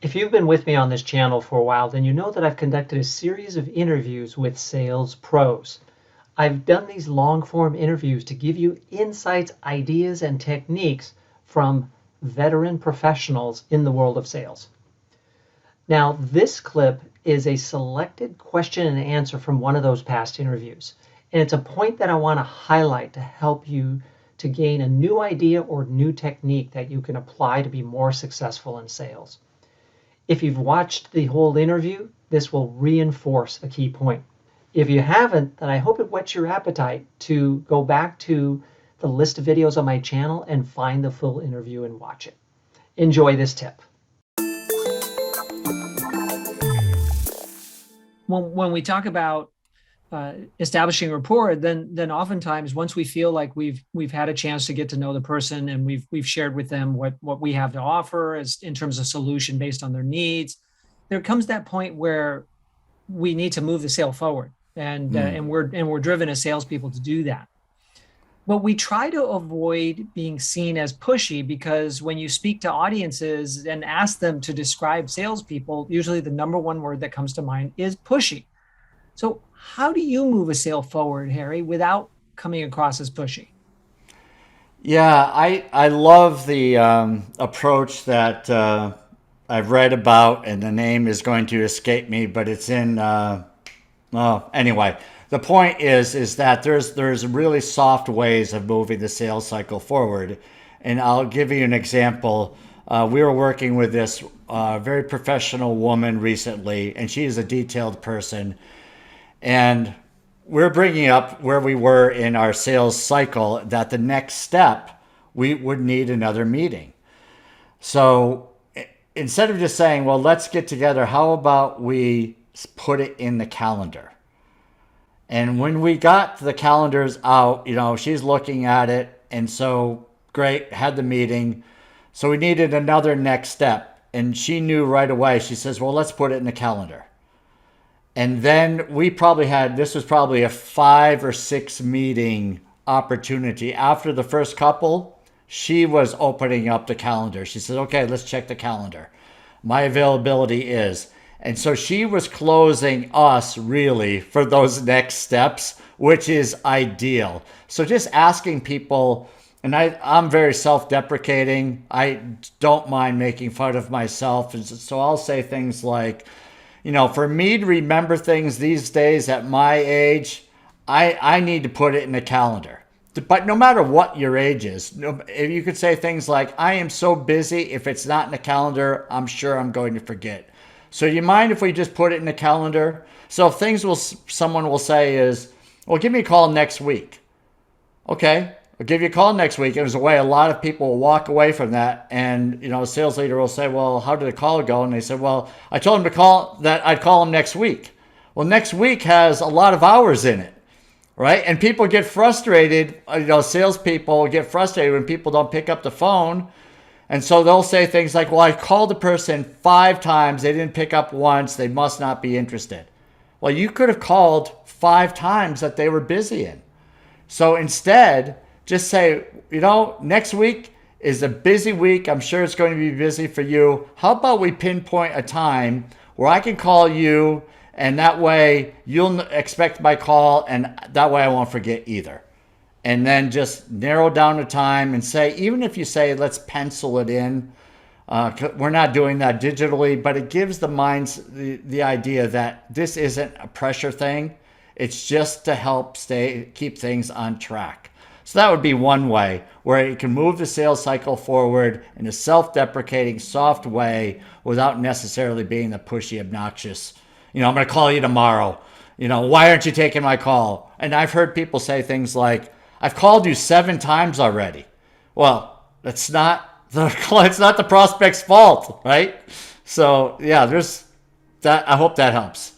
If you've been with me on this channel for a while, then you know that I've conducted a series of interviews with sales pros. I've done these long form interviews to give you insights, ideas, and techniques from veteran professionals in the world of sales. Now, this clip is a selected question and answer from one of those past interviews. And it's a point that I want to highlight to help you to gain a new idea or new technique that you can apply to be more successful in sales. If you've watched the whole interview, this will reinforce a key point. If you haven't, then I hope it whets your appetite to go back to the list of videos on my channel and find the full interview and watch it. Enjoy this tip. When we talk about establishing rapport, then oftentimes once we feel like we've had a chance to get to know the person and we've shared with them what we have to offer as in terms of solution based on their needs, there comes that point where we need to move the sale forward, and we're driven as salespeople to do that. But we try to avoid being seen as pushy, because when you speak to audiences and ask them to describe salespeople, usually the number one word that comes to mind is pushy. So how do you move a sale forward, Harry, without coming across as pushy? Yeah, I love the approach that I've read about, and the name is going to escape me, but it's in. Anyway, the point is that there's really soft ways of moving the sales cycle forward, and I'll give you an example. We were working with this very professional woman recently, and she is a detailed person. And we're bringing up where we were in our sales cycle, that the next step, we would need another meeting. So instead of just saying, well, let's get together, how about we put it in the calendar? And when we got the calendars out, she's looking at it. And so great, had the meeting. So we needed another next step. And she knew right away. She says, well, let's put it in the calendar. And then this was probably a 5 or 6 meeting opportunity. After the first couple, she was opening up the calendar. She said, okay, let's check the calendar. My availability is. And so she was closing us really for those next steps, which is ideal. So just asking people, and I'm very self-deprecating. I don't mind making fun of myself. And so I'll say things like, for me to remember things these days at my age, I need to put it in the calendar. But no matter what your age is, you could say things like, I am so busy, if it's not in the calendar, I'm sure I'm going to forget. So you mind if we just put it in the calendar? So someone will say is, well, give me a call next week. Okay, I'll give you a call next week. It was a way a lot of people will walk away from that. And, a sales leader will say, well, how did the call go? And they said, well, I told him I'd call him next week. Well, next week has a lot of hours in it, right? And people get frustrated. Salespeople get frustrated when people don't pick up the phone. And so they'll say things like, well, I called the person 5 times. They didn't pick up once. They must not be interested. Well, you could have called 5 times that they were busy in. So instead, just say, next week is a busy week. I'm sure it's going to be busy for you. How about we pinpoint a time where I can call you, and that way you'll expect my call, and that way I won't forget either. And then just narrow down the time and say, even if you say, let's pencil it in, we're not doing that digitally, but it gives the minds the idea that this isn't a pressure thing. It's just to help keep things on track. So that would be one way where you can move the sales cycle forward in a self-deprecating, soft way without necessarily being the pushy, obnoxious, I'm going to call you tomorrow. Why aren't you taking my call? And I've heard people say things like, I've called you 7 times already. Well, it's not the prospect's fault, right? So yeah, there's that. I hope that helps.